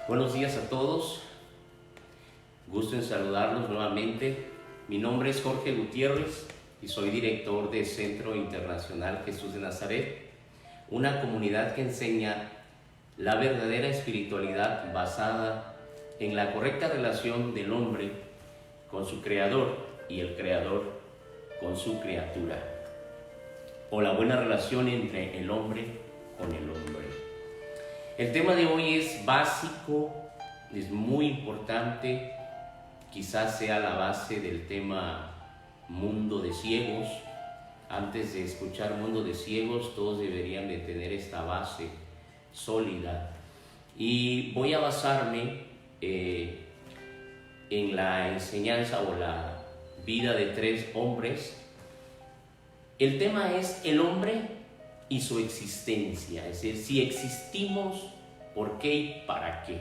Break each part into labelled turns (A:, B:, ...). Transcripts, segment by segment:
A: Buenos días a todos, gusto en saludarlos nuevamente. Mi nombre es Jorge Gutiérrez y soy director del Centro Internacional Jesús de Nazaret, una comunidad que enseña la verdadera espiritualidad basada en la correcta relación del hombre con su creador y el creador con su criatura, o la buena relación entre el hombre con el hombre. El tema de hoy es básico, es muy importante, quizás sea la base del tema Mundo de Ciegos. Antes de escuchar Mundo de Ciegos, todos deberían de tener esta base sólida. Y voy a basarme en la enseñanza o la vida de tres hombres. El tema es el hombre y su existencia, es decir, si existimos, ¿por qué y para qué?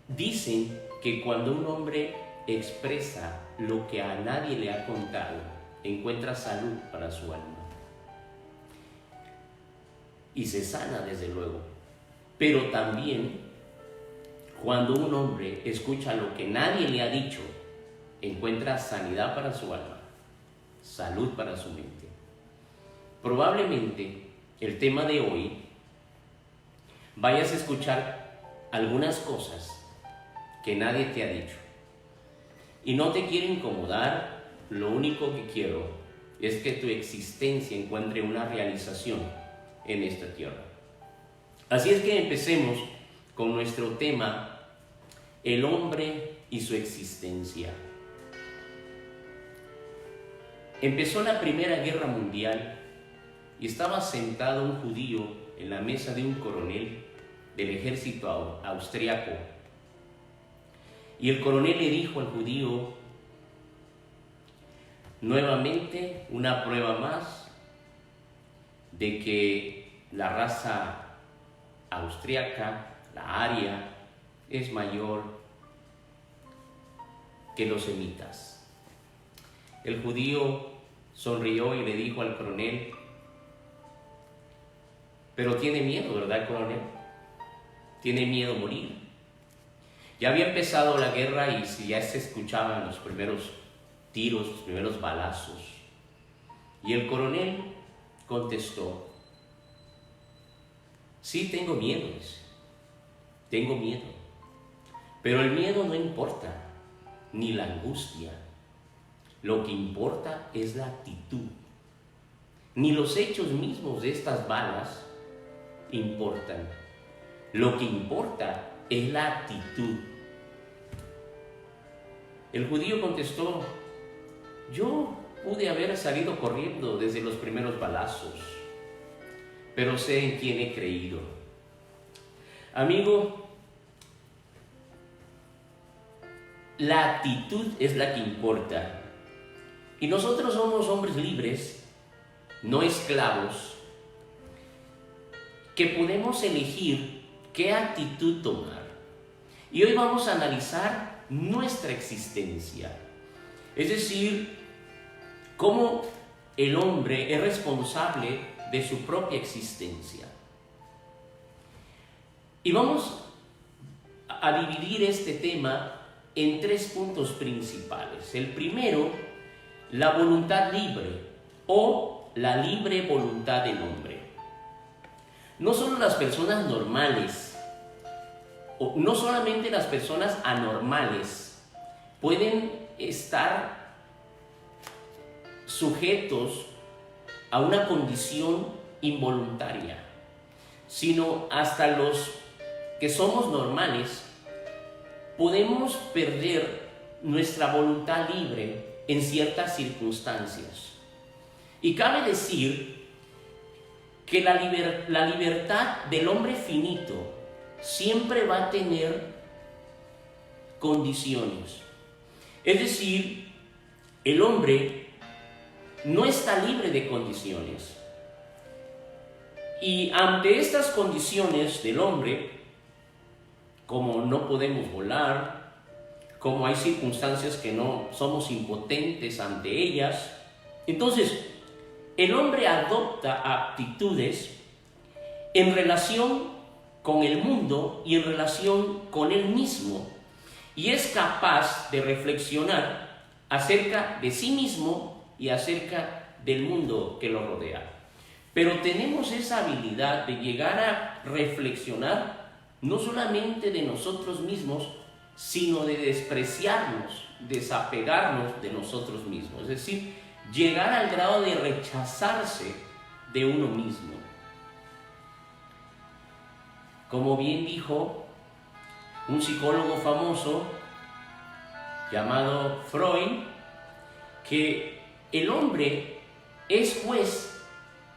A: Dicen que cuando un hombre expresa lo que a nadie le ha contado, encuentra salud para su alma y se sana, desde luego. Pero también cuando un hombre escucha lo que nadie le ha dicho, encuentra sanidad para su alma, salud para su mente. Probablemente el tema de hoy vayas a escuchar algunas cosas que nadie te ha dicho. Y no te quiero incomodar, lo único que quiero es que tu existencia encuentre una realización en esta tierra. Así es que empecemos con nuestro tema, el hombre y su existencia. Empezó la Primera Guerra Mundial y estaba sentado un judío en la mesa de un coronel del ejército austriaco. Y el coronel le dijo al judío: nuevamente una prueba más de que la raza austriaca, la aria, es mayor que los semitas. El judío sonrió y le dijo al coronel: pero tiene miedo, ¿verdad, coronel? Tiene miedo a morir. Ya había empezado la guerra y ya se escuchaban los primeros tiros, los primeros balazos. Y el coronel contestó: sí, tengo miedo, tengo miedo. Pero el miedo no importa, ni la angustia. Lo que importa es la actitud. Ni los hechos mismos de estas balas importan. Lo que importa es la actitud. El judío contestó: yo pude haber salido corriendo desde los primeros balazos, pero sé en quién he creído. Amigo, la actitud es la que importa. Y nosotros somos hombres libres, no esclavos, que podemos elegir qué actitud tomar. Y hoy vamos a analizar nuestra existencia, es decir, cómo el hombre es responsable de su propia existencia. Y vamos a dividir este tema en tres puntos principales. El primero, la voluntad libre o la libre voluntad del hombre. No solo las personas normales, o no solamente las personas anormales pueden estar sujetos a una condición involuntaria, sino hasta los que somos normales podemos perder nuestra voluntad libre en ciertas circunstancias. Y cabe decir que la libertad del hombre finito siempre va a tener condiciones. Es decir, el hombre no está libre de condiciones. Y ante estas condiciones del hombre, como no podemos volar, como hay circunstancias que no somos impotentes ante ellas, entonces el hombre adopta actitudes en relación con el mundo y en relación con él mismo, y es capaz de reflexionar acerca de sí mismo y acerca del mundo que lo rodea. Pero tenemos esa habilidad de llegar a reflexionar no solamente de nosotros mismos, sino de despreciarnos, desapegarnos de nosotros mismos. Es decir, llegar al grado de rechazarse de uno mismo. Como bien dijo un psicólogo famoso llamado Freud, que el hombre es juez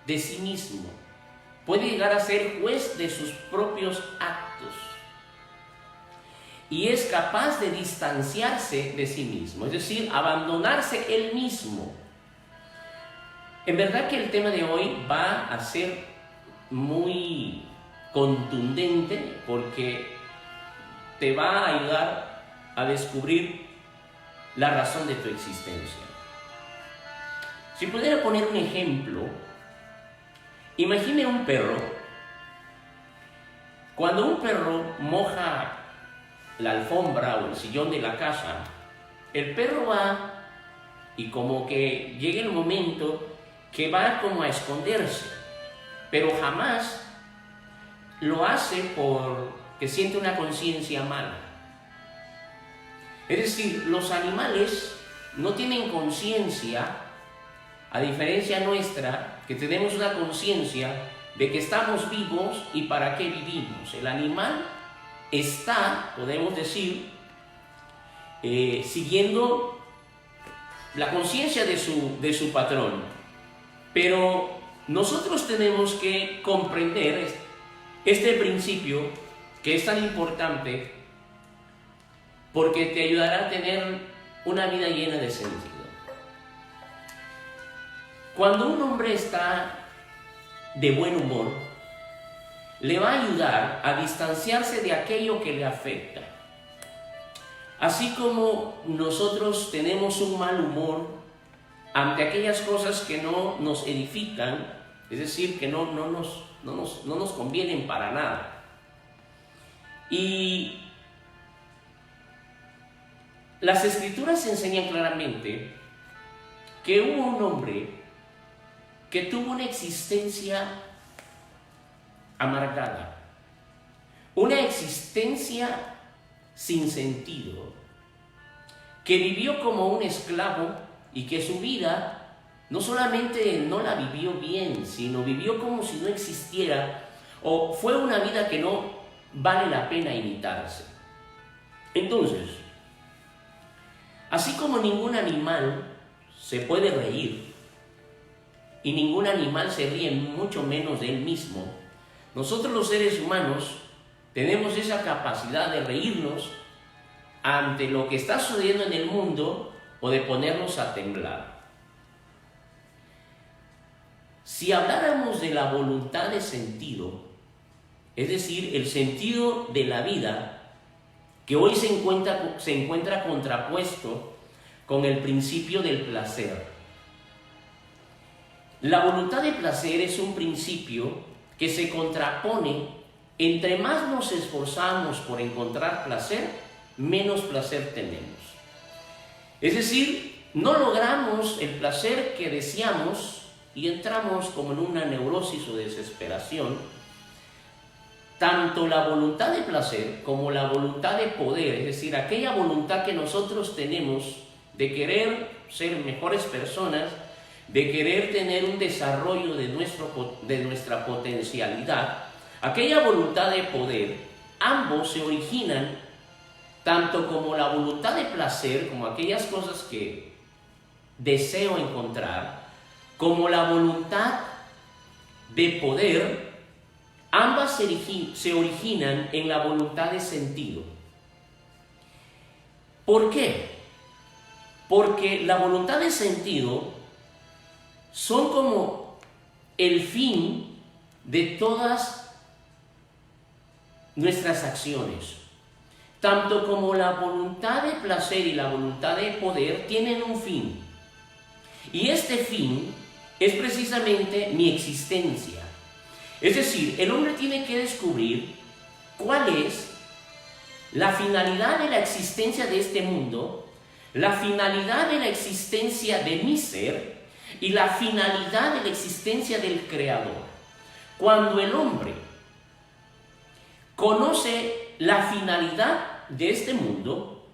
A: de sí mismo, puede llegar a ser juez de sus propios actos y es capaz de distanciarse de sí mismo, es decir, abandonarse él mismo. En verdad que el tema de hoy va a ser muy contundente porque te va a ayudar a descubrir la razón de tu existencia. Si pudiera poner un ejemplo, imagine un perro. Cuando un perro moja la alfombra o el sillón de la casa, el perro va y como que llega el momento que va como a esconderse, pero jamás lo hace porque siente una conciencia mala. Es decir, los animales no tienen conciencia, a diferencia nuestra, que tenemos una conciencia de que estamos vivos y para qué vivimos. El animal está, podemos decir, siguiendo la conciencia de su patrón. Pero nosotros tenemos que comprender este principio que es tan importante porque te ayudará a tener una vida llena de sentido. Cuando un hombre está de buen humor, le va a ayudar a distanciarse de aquello que le afecta. Así como nosotros tenemos un mal humor ante aquellas cosas que no nos edifican, es decir, que no nos convienen para nada. Y las Escrituras enseñan claramente que hubo un hombre que tuvo una existencia amargada, una existencia sin sentido, que vivió como un esclavo y que su vida no solamente no la vivió bien, sino vivió como si no existiera, o fue una vida que no vale la pena imitarse. Entonces, así como ningún animal se puede reír, y ningún animal se ríe, mucho menos de él mismo, nosotros los seres humanos tenemos esa capacidad de reírnos ante lo que está sucediendo en el mundo o de ponernos a temblar. Si habláramos de la voluntad de sentido, es decir, el sentido de la vida, que hoy se encuentra contrapuesto con el principio del placer. La voluntad de placer es un principio que se contrapone. Entre más nos esforzamos por encontrar placer, menos placer tenemos. Es decir, no logramos el placer que deseamos y entramos como en una neurosis o desesperación. Tanto la voluntad de placer como la voluntad de poder, es decir, aquella voluntad que nosotros tenemos de querer ser mejores personas, de querer tener un desarrollo de nuestra potencialidad, aquella voluntad de poder, ambos se originan tanto como la voluntad de placer, como aquellas cosas que deseo encontrar, como la voluntad de poder, ambas se originan en la voluntad de sentido. ¿Por qué? Porque la voluntad de sentido son como el fin de todas nuestras acciones. Tanto como la voluntad de placer y la voluntad de poder tienen un fin. Y este fin es precisamente mi existencia. Es decir, el hombre tiene que descubrir cuál es la finalidad de la existencia de este mundo, la finalidad de la existencia de mi ser y la finalidad de la existencia del Creador. Cuando el hombre conoce la finalidad de este mundo,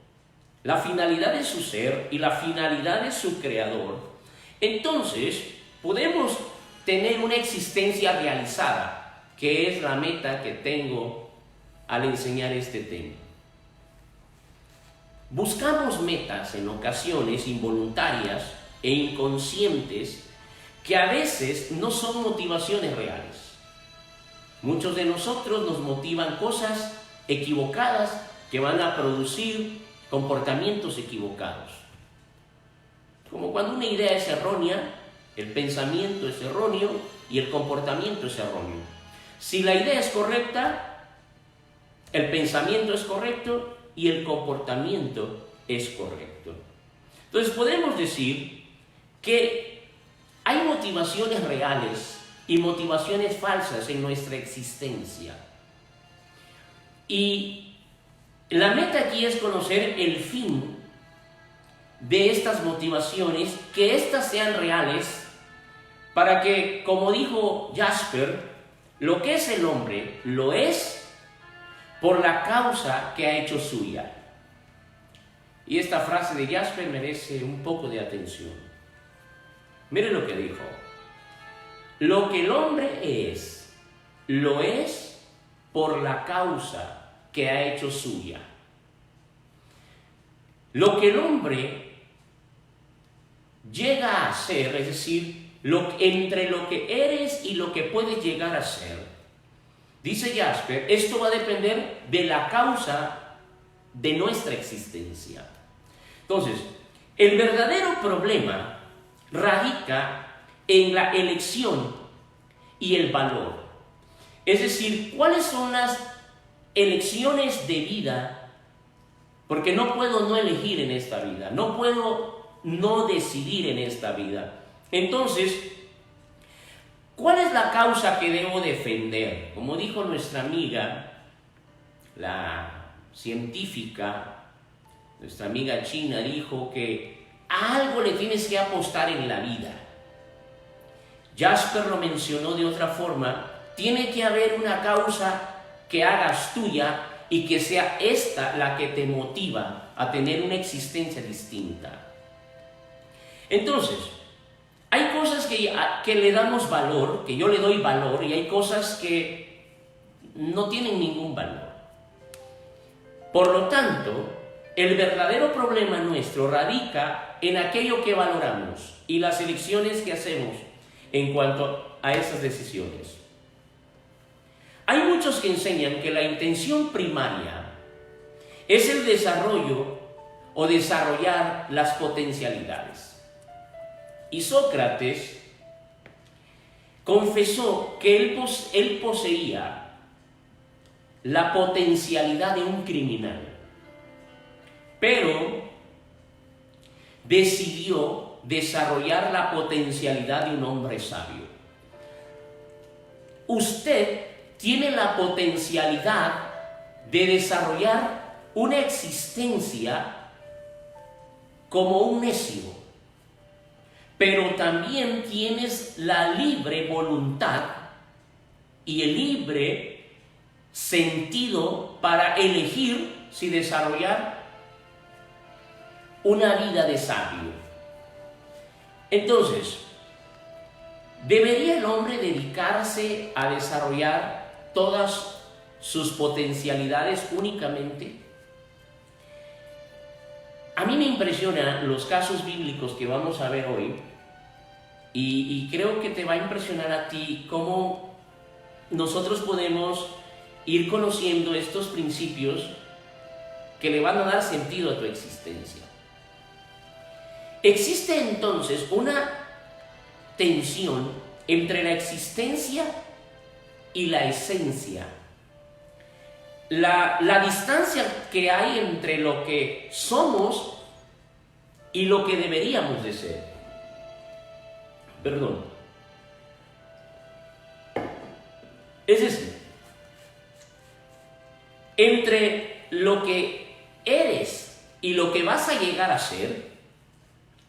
A: la finalidad de su ser y la finalidad de su Creador, entonces podemos tener una existencia realizada, que es la meta que tengo al enseñar este tema. Buscamos metas en ocasiones involuntarias e inconscientes que a veces no son motivaciones reales. Muchos de nosotros nos motivan cosas equivocadas que van a producir comportamientos equivocados. Como cuando una idea es errónea, el pensamiento es erróneo y el comportamiento es erróneo. Si la idea es correcta, el pensamiento es correcto y el comportamiento es correcto. Entonces podemos decir que hay motivaciones reales y motivaciones falsas en nuestra existencia. Y la meta aquí es conocer el fin de estas motivaciones, que éstas sean reales, para que, como dijo Jasper, lo que es el hombre lo es por la causa que ha hecho suya. Y esta frase de Jasper merece un poco de atención. Mire lo que dijo. Lo que el hombre es, lo es por la causa que ha hecho suya. Lo que el hombre llega a ser, es decir, entre lo que eres y lo que puedes llegar a ser, dice Jasper, esto va a depender de la causa de nuestra existencia. Entonces, el verdadero problema radica en la elección y el valor. Es decir, ¿cuáles son las elecciones de vida? Porque no puedo no elegir en esta vida, no puedo no decidir en esta vida. Entonces, ¿cuál es la causa que debo defender? Como dijo nuestra amiga, la científica, nuestra amiga china, dijo que a algo le tienes que apostar en la vida. Jasper lo mencionó de otra forma, tiene que haber una causa que hagas tuya y que sea esta la que te motiva a tener una existencia distinta. Entonces, hay cosas que le damos valor, que yo le doy valor, y hay cosas que no tienen ningún valor. Por lo tanto, el verdadero problema nuestro radica en aquello que valoramos y las elecciones que hacemos en cuanto a esas decisiones. Hay muchos que enseñan que la intención primaria es el desarrollo o desarrollar las potencialidades. Y Sócrates confesó que él poseía la potencialidad de un criminal, pero decidió desarrollar la potencialidad de un hombre sabio. Usted tiene la potencialidad de desarrollar una existencia como un necio, pero también tienes la libre voluntad y el libre sentido para elegir si desarrollar una vida de sabio. Entonces, ¿debería el hombre dedicarse a desarrollar todas sus potencialidades únicamente? A mí me impresionan los casos bíblicos que vamos a ver hoy, y creo que te va a impresionar a ti cómo nosotros podemos ir conociendo estos principios que le van a dar sentido a tu existencia. Existe entonces una tensión entre la existencia y la esencia. La distancia que hay entre lo que somos y lo que deberíamos de ser. Perdón. Es decir, entre lo que eres y lo que vas a llegar a ser,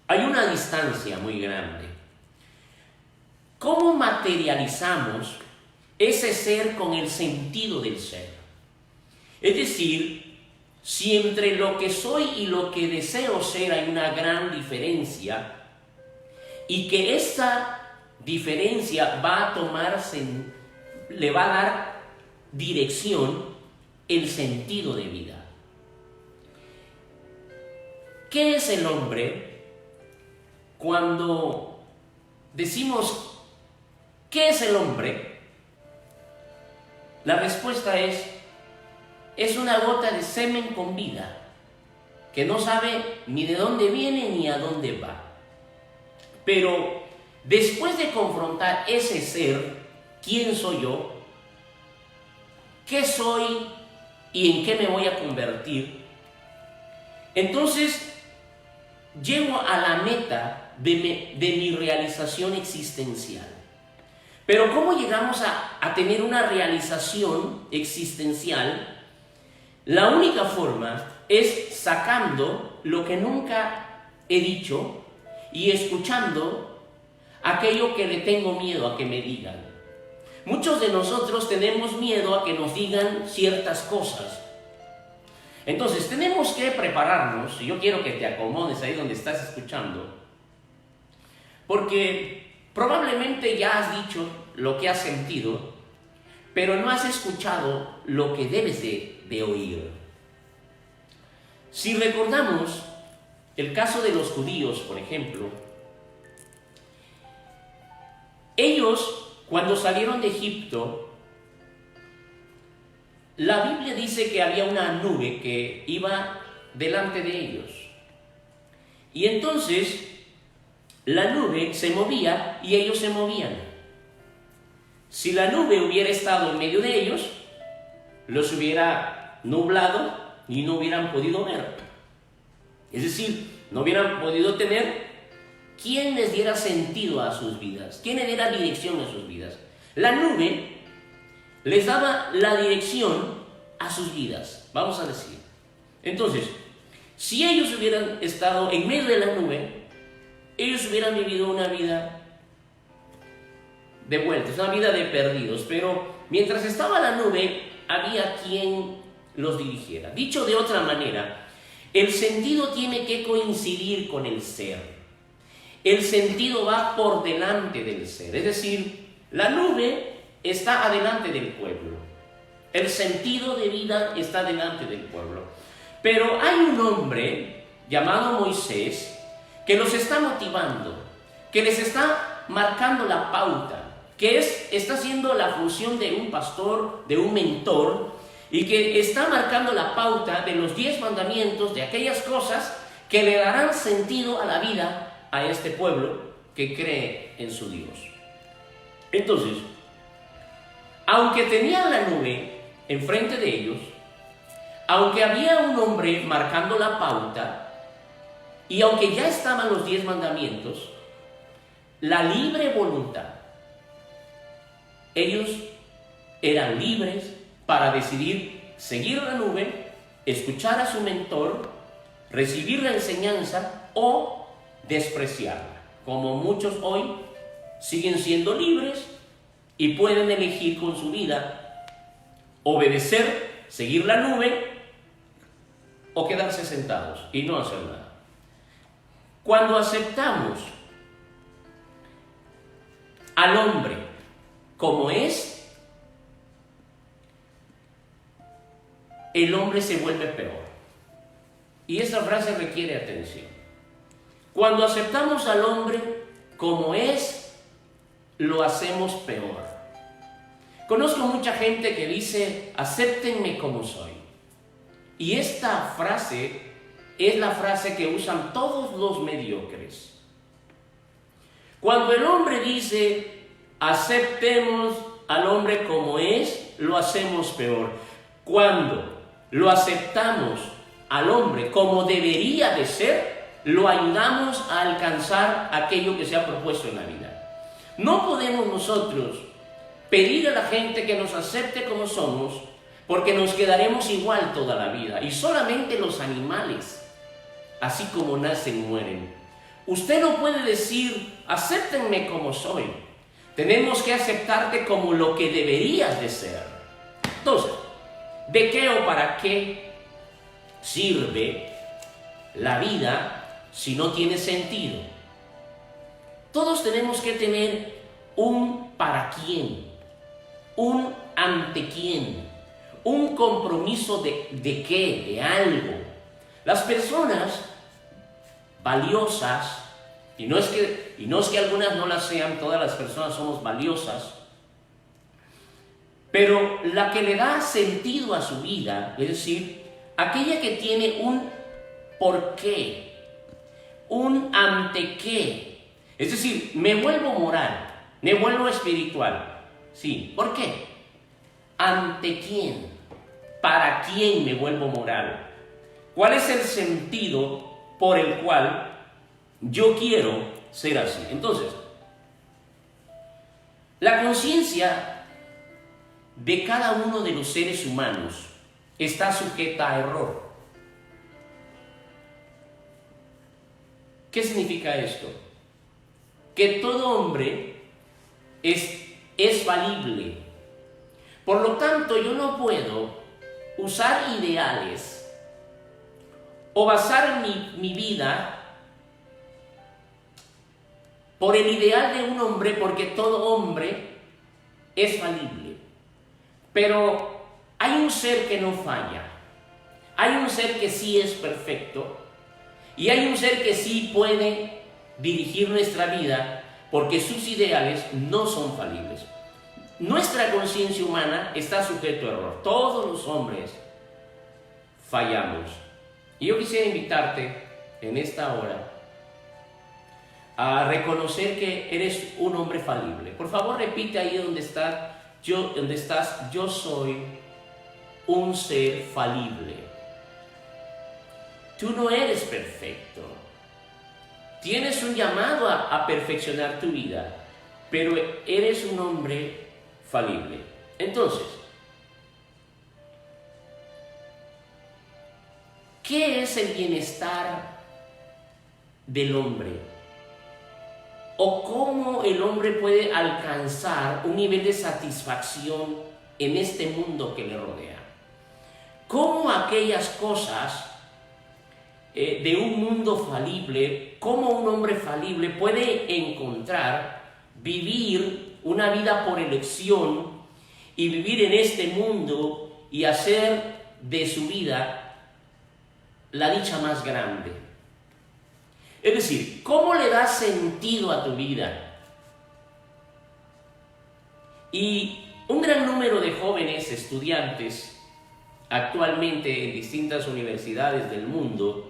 A: hay una distancia muy grande. ¿Cómo materializamos ese ser con el sentido del ser? Es decir, si entre lo que soy y lo que deseo ser hay una gran diferencia, y que esta diferencia va a tomarse, le va a dar dirección, el sentido de vida. ¿Qué es el hombre? Cuando decimos ¿qué es el hombre?, la respuesta es una gota de semen con vida, que no sabe ni de dónde viene ni a dónde va. Pero después de confrontar ese ser, ¿quién soy yo? ¿Qué soy y en qué me voy a convertir? Entonces llego a la meta de mi realización existencial. Pero ¿cómo llegamos a tener una realización existencial? La única forma es sacando lo que nunca he dicho y escuchando aquello que le tengo miedo a que me digan. Muchos de nosotros tenemos miedo a que nos digan ciertas cosas. Entonces tenemos que prepararnos, y yo quiero que te acomodes ahí donde estás escuchando, porque probablemente ya has dicho lo que has sentido, pero no has escuchado lo que debes de oír. Si recordamos el caso de los judíos, por ejemplo, ellos cuando salieron de Egipto, la Biblia dice que había una nube que iba delante de ellos. Y entonces la nube se movía y ellos se movían. Si la nube hubiera estado en medio de ellos, los hubiera nublado y no hubieran podido ver. Es decir, no hubieran podido tener quien les diera sentido a sus vidas, quien les diera dirección a sus vidas. La nube les daba la dirección a sus vidas, vamos a decir. Entonces, si ellos hubieran estado en medio de la nube, ellos hubieran vivido una vida de vueltas, una vida de perdidos, pero mientras estaba la nube, había quien los dirigiera. Dicho de otra manera, el sentido tiene que coincidir con el ser. El sentido va por delante del ser, es decir, la nube está adelante del pueblo. El sentido de vida está delante del pueblo. Pero hay un hombre llamado Moisés que los está motivando, que les está marcando la pauta, que está haciendo la función de un pastor, de un mentor, y que está marcando la pauta de los 10 mandamientos, de aquellas cosas que le darán sentido a la vida a este pueblo que cree en su Dios. Entonces, aunque tenían la nube enfrente de ellos, aunque había un hombre marcando la pauta, y aunque ya estaban los 10 mandamientos, la libre voluntad, ellos eran libres para decidir seguir la nube, escuchar a su mentor, recibir la enseñanza o despreciarla. Como muchos hoy siguen siendo libres y pueden elegir con su vida obedecer, seguir la nube o quedarse sentados y no hacer nada. Cuando aceptamos al hombre como es, el hombre se vuelve peor. Y esa frase requiere atención. Cuando aceptamos al hombre como es, lo hacemos peor. Conozco mucha gente que dice, acéptenme como soy. Y esta frase es la frase que usan todos los mediocres. Cuando el hombre dice, aceptemos al hombre como es, lo hacemos peor. Cuando lo aceptamos al hombre como debería de ser, lo ayudamos a alcanzar aquello que se ha propuesto en la vida. No podemos nosotros pedir a la gente que nos acepte como somos, porque nos quedaremos igual toda la vida. Y solamente los animales, así como nacen, mueren. Usted no puede decir, acéptenme como soy. Tenemos que aceptarte como lo que deberías de ser. Entonces, ¿de qué o para qué sirve la vida si no tiene sentido? Todos tenemos que tener un para quién, un ante quién, un compromiso de qué, de algo. Las personas valiosas, y no es que algunas no las sean, todas las personas somos valiosas, pero la que le da sentido a su vida, es decir, aquella que tiene un por qué, un ante qué, es decir, me vuelvo moral, me vuelvo espiritual. Sí, ¿por qué? ¿Ante quién? ¿Para quién me vuelvo moral? ¿Cuál es el sentido por el cual yo quiero ser así? Entonces, la conciencia de cada uno de los seres humanos está sujeta a error. ¿Qué significa esto? Que todo hombre es falible. Por lo tanto, yo no puedo usar ideales o basar mi vida por el ideal de un hombre, porque todo hombre es falible. Pero hay un ser que no falla, hay un ser que sí es perfecto y hay un ser que sí puede dirigir nuestra vida porque sus ideales no son falibles. Nuestra conciencia humana está sujeto a error. Todos los hombres fallamos. Y yo quisiera invitarte en esta hora a reconocer que eres un hombre falible. Por favor, repite ahí donde estás. Yo soy un ser falible. Tú no eres perfecto. Tienes un llamado a perfeccionar tu vida, pero eres un hombre falible. Entonces, ¿qué es el bienestar del hombre? ¿O cómo el hombre puede alcanzar un nivel de satisfacción en este mundo que le rodea? ¿Cómo aquellas cosas de un mundo falible, cómo un hombre falible puede encontrar, vivir una vida por elección y vivir en este mundo y hacer de su vida la dicha más grande? Es decir, ¿cómo le das sentido a tu vida? Y un gran número de jóvenes estudiantes actualmente en distintas universidades del mundo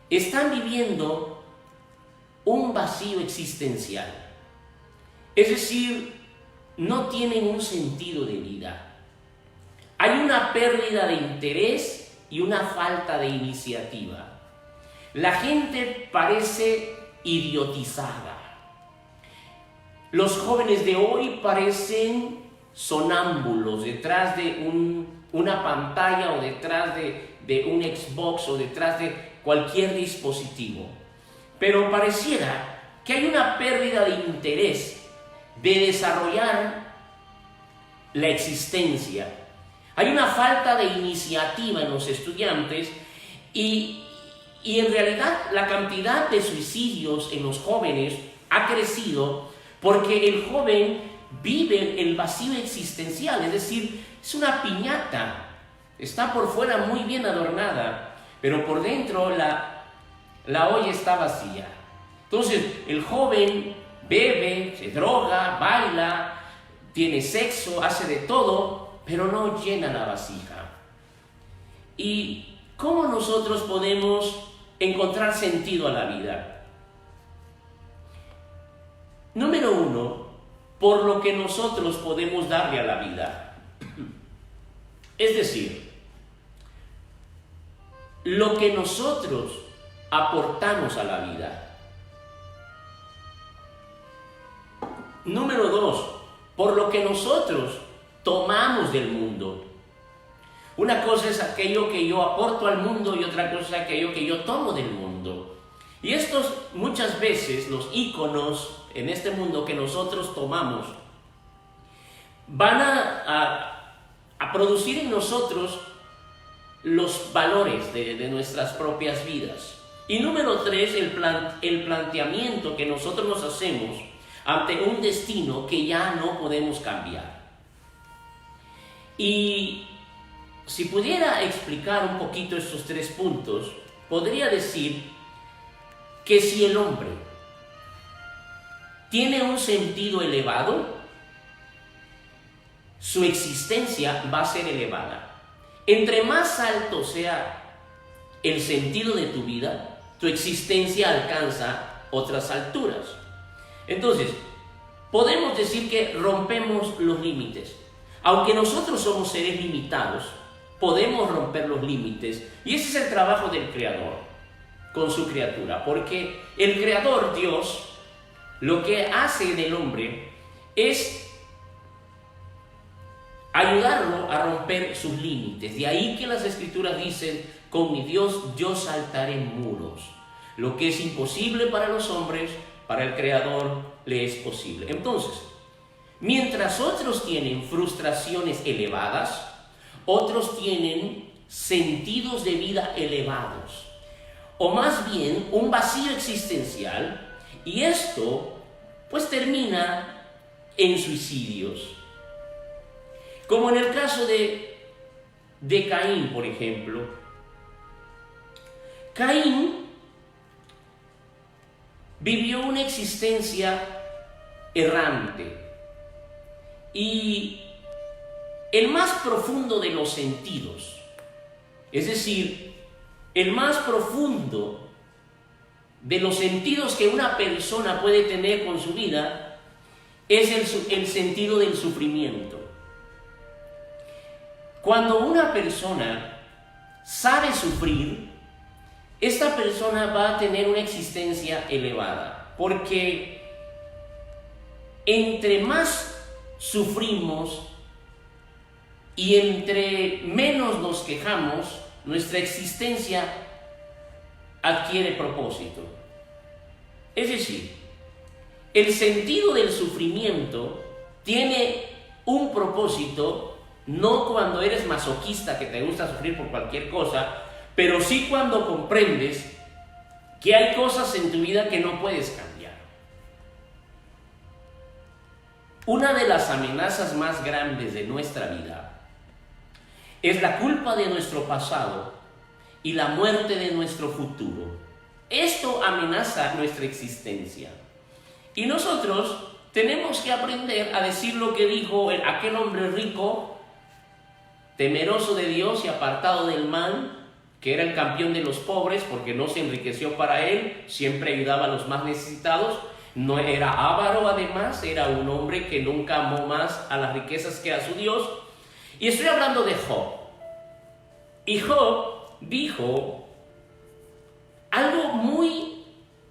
A: están viviendo un vacío existencial. Es decir, no tienen un sentido de vida. Hay una pérdida de interés y una falta de iniciativa. La gente parece idiotizada. Los jóvenes de hoy parecen sonámbulos detrás de una pantalla o detrás de un Xbox o detrás de cualquier dispositivo. Pero pareciera que hay una pérdida de interés de desarrollar la existencia. Hay una falta de iniciativa en los estudiantes y en realidad la cantidad de suicidios en los jóvenes ha crecido porque el joven vive el vacío existencial, es decir, es una piñata, está por fuera muy bien adornada, pero por dentro la olla está vacía. Entonces el joven bebe, se droga, baila, tiene sexo, hace de todo, pero no llena la vasija. ¿Y cómo nosotros podemos encontrar sentido a la vida? Número uno, por lo que nosotros podemos darle a la vida. Es decir, lo que nosotros aportamos a la vida. Número dos, por lo que nosotros tomamos del mundo. Una cosa es aquello que yo aporto al mundo y otra cosa es aquello que yo tomo del mundo. Y estos muchas veces, los íconos en este mundo que nosotros tomamos, van a producir en nosotros los valores de nuestras propias vidas. Y número 3, el planteamiento que nosotros nos hacemos ante un destino que ya no podemos cambiar. Y si pudiera explicar un poquito estos 3 puntos, podría decir que si el hombre tiene un sentido elevado, su existencia va a ser elevada. Entre más alto sea el sentido de tu vida, tu existencia alcanza otras alturas. Entonces, podemos decir que rompemos los límites. Aunque nosotros somos seres limitados, podemos romper los límites. Y ese es el trabajo del Creador con su criatura. Porque el Creador, Dios, lo que hace del hombre es ayudarlo a romper sus límites. De ahí que las Escrituras dicen: con mi Dios yo saltaré muros. Lo que es imposible para los hombres, para el Creador le es posible. Entonces, mientras otros tienen frustraciones elevadas, otros tienen sentidos de vida elevados, o más bien un vacío existencial, y esto pues termina en suicidios. Como en el caso de Caín, por ejemplo. Caín vivió una existencia errante y el más profundo de los sentidos, es decir, el más profundo de los sentidos que una persona puede tener con su vida es el sentido del sufrimiento. Cuando una persona sabe sufrir, esta persona va a tener una existencia elevada, porque entre más sufrimos y entre menos nos quejamos, nuestra existencia adquiere propósito. Es decir, el sentido del sufrimiento tiene un propósito. No cuando eres masoquista, que te gusta sufrir por cualquier cosa, pero sí cuando comprendes que hay cosas en tu vida que no puedes cambiar. Una de las amenazas más grandes de nuestra vida es la culpa de nuestro pasado y la muerte de nuestro futuro. Esto amenaza nuestra existencia. Y nosotros tenemos que aprender a decir lo que dijo aquel hombre rico, temeroso de Dios y apartado del mal, que era el campeón de los pobres porque no se enriqueció para él, siempre ayudaba a los más necesitados, no era avaro, además era un hombre que nunca amó más a las riquezas que a su Dios. Y estoy hablando de Job. Y Job dijo algo muy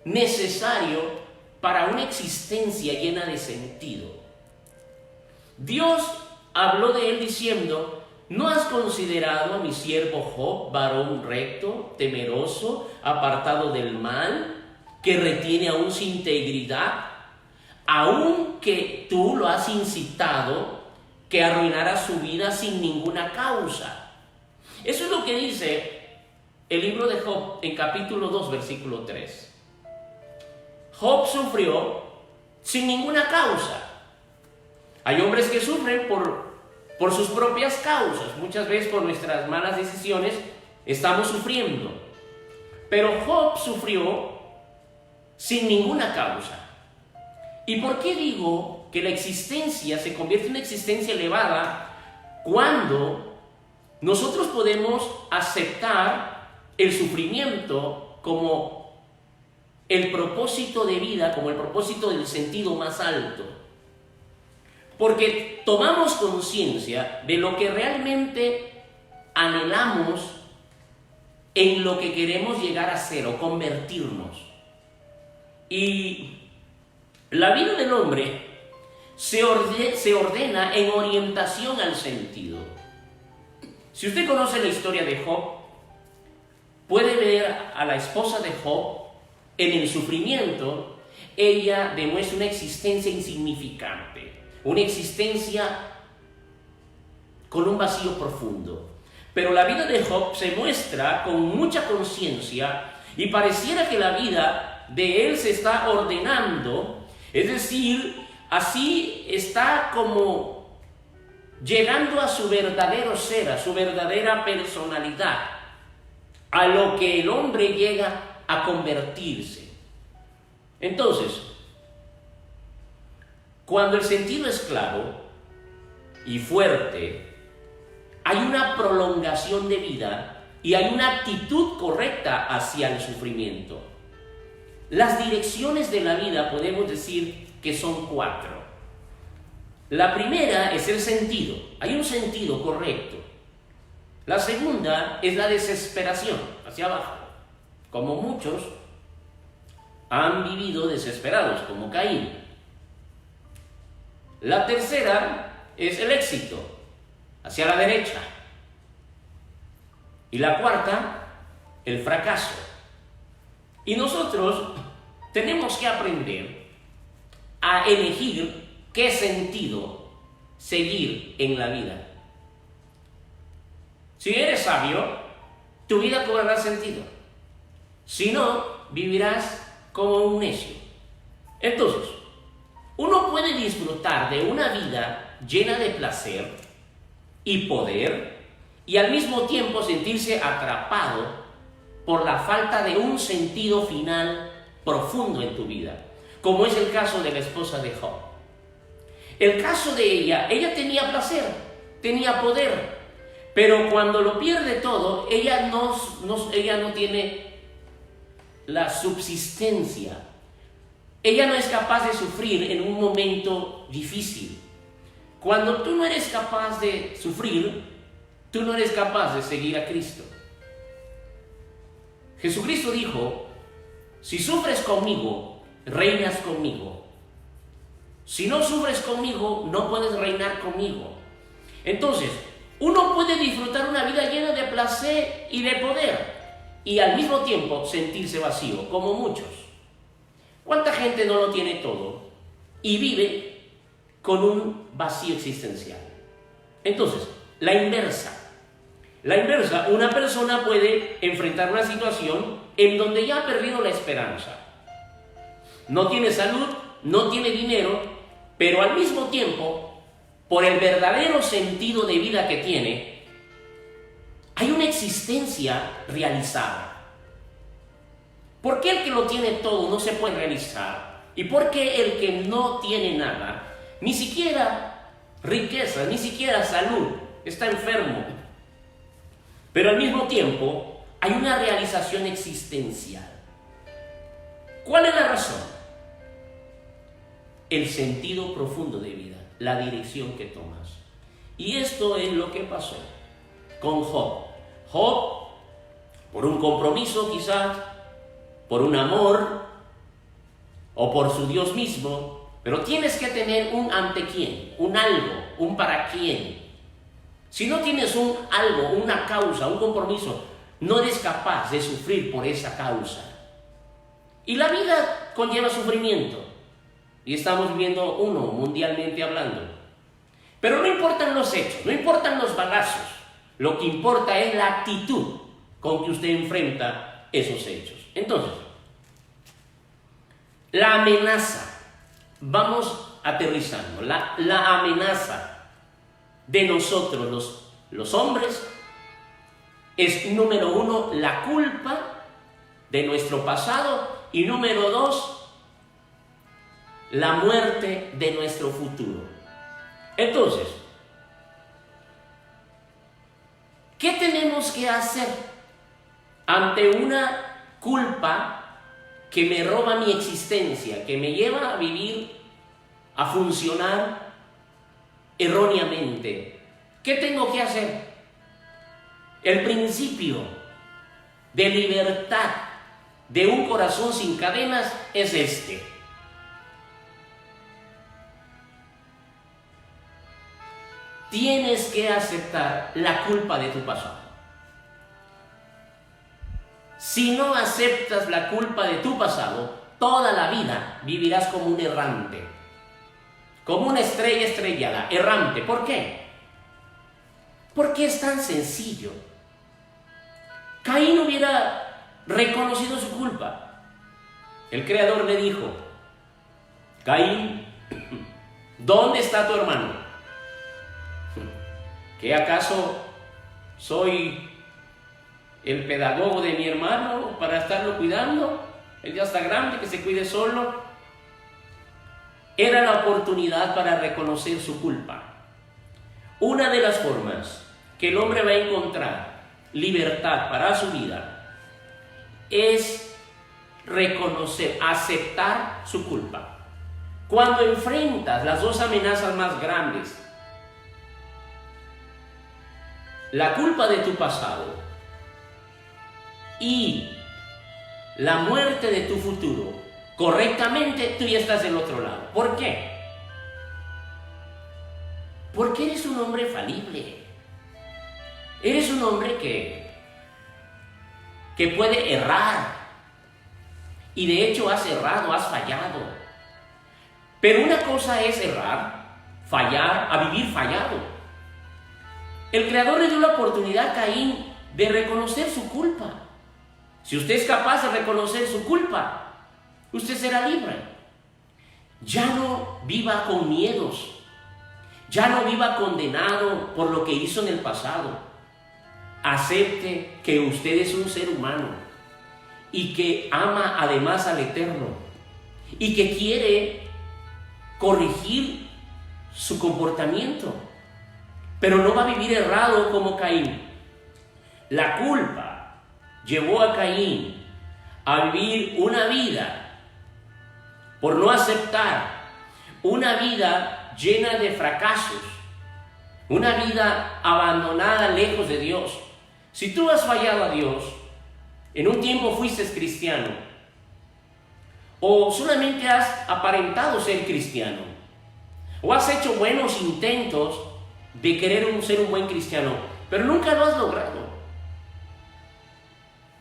A: necesario para una existencia llena de sentido. Dios habló de él diciendo: ¿no has considerado a mi siervo Job, varón recto, temeroso, apartado del mal, que retiene aún su integridad, aunque tú lo has incitado, que arruinara su vida sin ninguna causa? Eso es lo que dice el libro de Job en capítulo 2, versículo 3. Job sufrió sin ninguna causa. Hay hombres que sufren por sus propias causas. Muchas veces por nuestras malas decisiones estamos sufriendo. Pero Job sufrió sin ninguna causa. ¿Y por qué digo que la existencia se convierte en una existencia elevada cuando nosotros podemos aceptar el sufrimiento como el propósito de vida, como el propósito del sentido más alto? Porque tomamos conciencia de lo que realmente anhelamos, en lo que queremos llegar a ser o convertirnos. Y la vida del hombre se ordena en orientación al sentido. Si usted conoce la historia de Job, puede ver a la esposa de Job en el sufrimiento. Ella demuestra una existencia insignificante, una existencia con un vacío profundo. Pero la vida de Job se muestra con mucha conciencia y pareciera que la vida de él se está ordenando, es decir, así está como llegando a su verdadero ser, a su verdadera personalidad, a lo que el hombre llega a convertirse. Entonces, cuando el sentido es claro y fuerte, hay una prolongación de vida y hay una actitud correcta hacia el sufrimiento. Las direcciones de la vida podemos decir que son 4. La primera es el sentido, hay un sentido correcto. La segunda es la desesperación, hacia abajo, como muchos han vivido desesperados, como Caín. La tercera es el éxito, hacia la derecha. Y la cuarta, el fracaso. Y nosotros tenemos que aprender a elegir qué sentido seguir en la vida. Si eres sabio, tu vida cobrará sentido. Si no, vivirás como un necio. Entonces, uno puede disfrutar de una vida llena de placer y poder y al mismo tiempo sentirse atrapado por la falta de un sentido final profundo en tu vida, como es el caso de la esposa de Job. El caso de ella tenía placer, tenía poder, pero cuando lo pierde todo, ella no tiene la subsistencia. Ella no es capaz de sufrir en un momento difícil. Cuando tú no eres capaz de sufrir, tú no eres capaz de seguir a Cristo. Jesucristo dijo: si sufres conmigo, reinas conmigo. Si no sufres conmigo, no puedes reinar conmigo. Entonces, uno puede disfrutar una vida llena de placer y de poder y al mismo tiempo sentirse vacío, como muchos. ¿Cuánta gente no lo tiene todo y vive con un vacío existencial? Entonces, la inversa, una persona puede enfrentar una situación en donde ya ha perdido la esperanza. No tiene salud, no tiene dinero, pero al mismo tiempo, por el verdadero sentido de vida que tiene, hay una existencia realizada. ¿Por qué el que lo tiene todo no se puede realizar? ¿Y por qué el que no tiene nada, ni siquiera riqueza, ni siquiera salud, está enfermo? Pero al mismo tiempo hay una realización existencial. ¿Cuál es la razón? El sentido profundo de vida, la dirección que tomas. Y esto es lo que pasó con Job. Job, por un compromiso quizás, por un amor o por su Dios mismo, pero tienes que tener un ante quién, un algo, un para quién. Si no tienes un algo, una causa, un compromiso, no eres capaz de sufrir por esa causa. Y la vida conlleva sufrimiento. Y estamos viviendo uno mundialmente hablando. Pero no importan los hechos, no importan los balazos. Lo que importa es la actitud con que usted enfrenta esos hechos. Entonces, la amenaza, vamos aterrizando, la amenaza de nosotros los hombres es, número 1, la culpa de nuestro pasado y número 2, la muerte de nuestro futuro. Entonces, ¿qué tenemos que hacer ante una culpa que me roba mi existencia, que me lleva a vivir, a funcionar erróneamente? ¿Qué tengo que hacer? El principio de libertad de un corazón sin cadenas es este. tienes que aceptar la culpa de tu pasado. Si no aceptas la culpa de tu pasado, toda la vida vivirás como un errante, como una estrella estrellada, errante. ¿Por qué? Porque es tan sencillo. Caín hubiera reconocido su culpa. El Creador le dijo: Caín, ¿dónde está tu hermano? ¿Qué acaso soy el pedagogo de mi hermano para estarlo cuidando? Él ya está grande, que se cuide solo. Era la oportunidad para reconocer su culpa. Una de las formas que el hombre va a encontrar libertad para su vida es reconocer, aceptar su culpa. Cuando enfrentas las dos amenazas más grandes, la culpa de tu pasado y la muerte de tu futuro, correctamente, tú ya estás del otro lado. ¿Por qué? Porque eres un hombre falible. Eres un hombre que puede errar. Y de hecho has errado, has fallado. Pero una cosa es errar, fallar, a vivir fallado. El Creador le dio la oportunidad a Caín de reconocer su culpa. Si usted es capaz de reconocer su culpa, usted será libre. Ya no viva con miedos. Ya no viva condenado por lo que hizo en el pasado. Acepte que usted es un ser humano y que ama además al Eterno y que quiere corregir su comportamiento, pero no va a vivir errado como Caín. La culpa llevó a Caín a vivir una vida por no aceptar, una vida llena de fracasos, una vida abandonada lejos de Dios. Si tú has fallado a Dios, en un tiempo fuiste cristiano, o solamente has aparentado ser cristiano, o has hecho buenos intentos de querer ser un buen cristiano, pero nunca lo has logrado,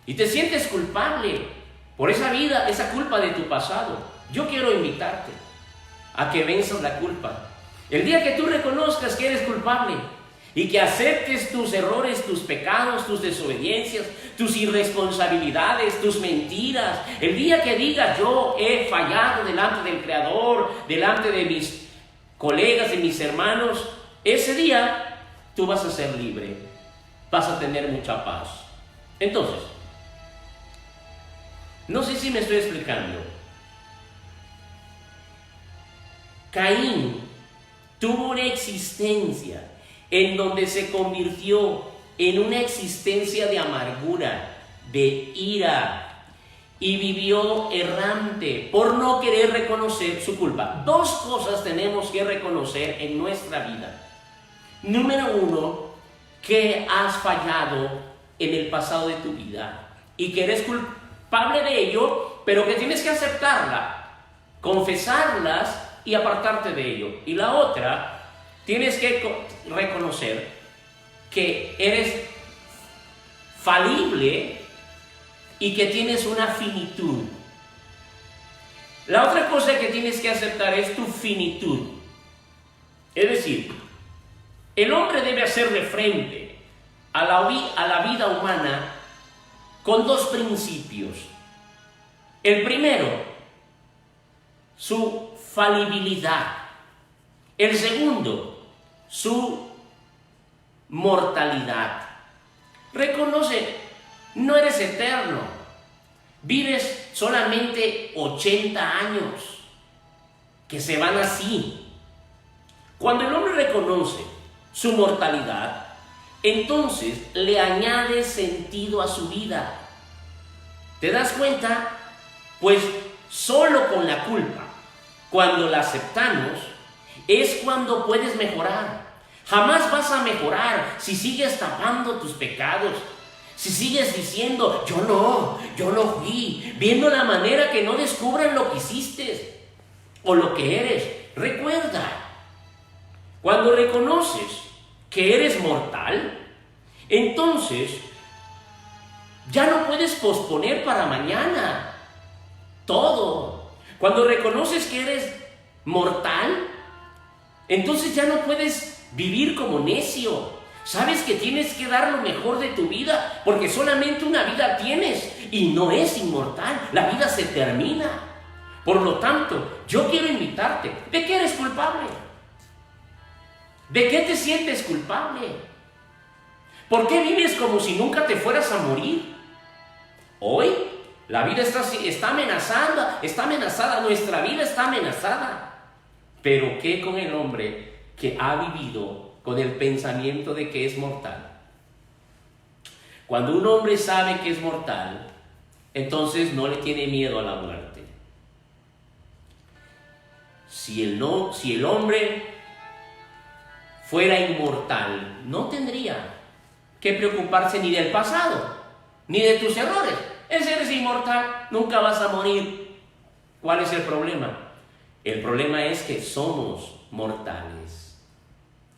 A: y te sientes culpable por esa vida, esa culpa de tu pasado, yo quiero invitarte a que venzas la culpa. El día que tú reconozcas que eres culpable y que aceptes tus errores, tus pecados, tus desobediencias, tus irresponsabilidades, tus mentiras, el día que digas: yo he fallado delante del Creador, delante de mis colegas, de mis hermanos, ese día tú vas a ser libre, vas a tener mucha paz. Entonces, no sé si me estoy explicando. Caín tuvo una existencia en donde se convirtió en una existencia de amargura, de ira, y vivió errante por no querer reconocer su culpa. Dos cosas tenemos que reconocer en nuestra vida. Número uno, que has fallado en el pasado de tu vida y que eres culpable de ello, pero que tienes que aceptarla, confesarlas y apartarte de ello. Y la otra, tienes que reconocer que eres falible y que tienes una finitud. La otra cosa que tienes que aceptar es tu finitud. Es decir, el hombre debe hacerle frente a la vida humana con dos principios. El primero, su falibilidad. El segundo, su mortalidad. Reconoce, no eres eterno. Vives solamente 80 años, que se van así. Cuando el hombre reconoce su mortalidad, entonces le añade sentido a su vida. ¿Te das cuenta? Pues solo con la culpa, cuando la aceptamos, es cuando puedes mejorar. Jamás vas a mejorar si sigues tapando tus pecados, si sigues diciendo: yo no fui, viendo la manera que no descubran lo que hiciste o lo que eres. Recuerda, cuando reconoces que eres mortal, entonces ya no puedes posponer para mañana todo. Cuando reconoces que eres mortal, entonces ya no puedes vivir como necio. Sabes que tienes que dar lo mejor de tu vida, porque solamente una vida tienes y no es inmortal. La vida se termina. Por lo tanto, yo quiero invitarte. ¿De qué eres culpable? ¿De qué te sientes culpable? ¿Por qué vives como si nunca te fueras a morir? Hoy la vida está amenazada, nuestra vida está amenazada. Pero ¿qué con el hombre que ha vivido con el pensamiento de que es mortal? Cuando un hombre sabe que es mortal, entonces no le tiene miedo a la muerte. Si el hombre fuera inmortal, no tendría que preocuparse ni del pasado, ni de tus errores. Eres inmortal, nunca vas a morir. ¿Cuál es el problema? El problema es que somos mortales.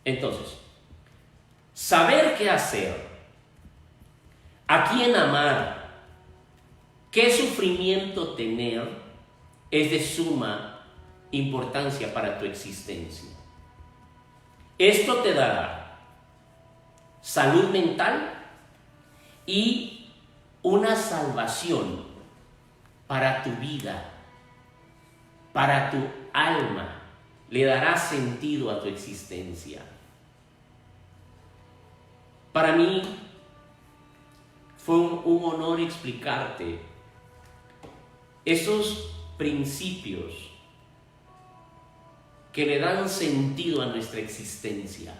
A: Entonces, saber qué hacer, a quién amar, qué sufrimiento tener, es de suma importancia para tu existencia. Esto te dará salud mental y una salvación para tu vida, para tu alma. Le dará sentido a tu existencia. Para mí fue un honor explicarte esos principios que le dan sentido a nuestra existencia.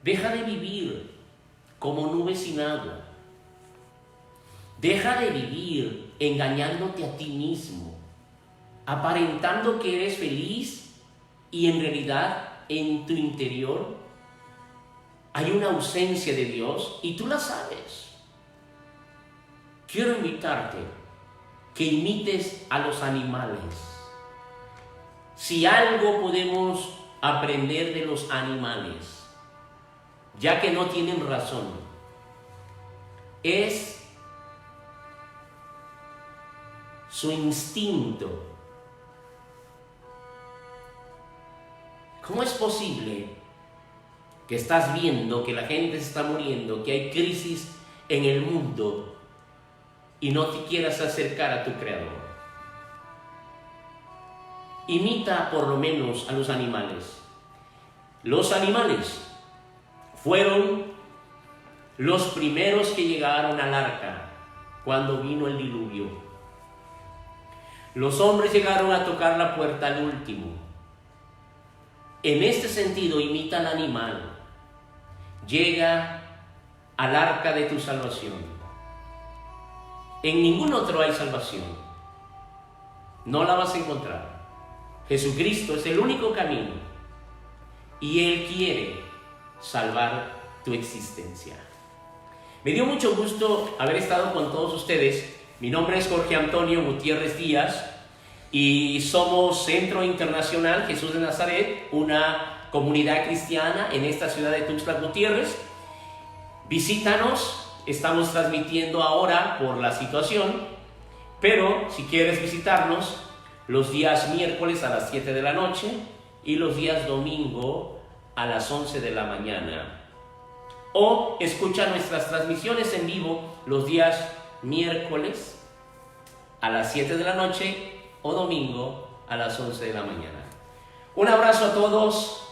A: Deja de vivir como nubes sin agua. Deja de vivir engañándote a ti mismo, aparentando que eres feliz y en realidad en tu interior hay una ausencia de Dios y tú la sabes. Quiero invitarte que imites a los animales. Si algo podemos aprender de los animales, ya que no tienen razón, es su instinto. ¿Cómo es posible que estás viendo que la gente se está muriendo, que hay crisis en el mundo y no te quieras acercar a tu Creador? Imita por lo menos a los animales. Los animales fueron los primeros que llegaron al arca cuando vino el diluvio. Los hombres llegaron a tocar la puerta al último. En este sentido, imita al animal. Llega al arca de tu salvación. En ningún otro hay salvación. No la vas a encontrar. Jesucristo es el único camino y Él quiere salvar tu existencia. Me dio mucho gusto haber estado con todos ustedes. Mi nombre es Jorge Antonio Gutiérrez Díaz y somos Centro Internacional Jesús de Nazaret, una comunidad cristiana en esta ciudad de Tuxtla Gutiérrez. Visítanos, estamos transmitiendo ahora por la situación, pero si quieres visitarnos, los días miércoles a las 7 de la noche y los días domingo a las 11 de la mañana. O escucha nuestras transmisiones en vivo los días miércoles a las 7 de la noche o domingo a las 11 de la mañana. Un abrazo a todos.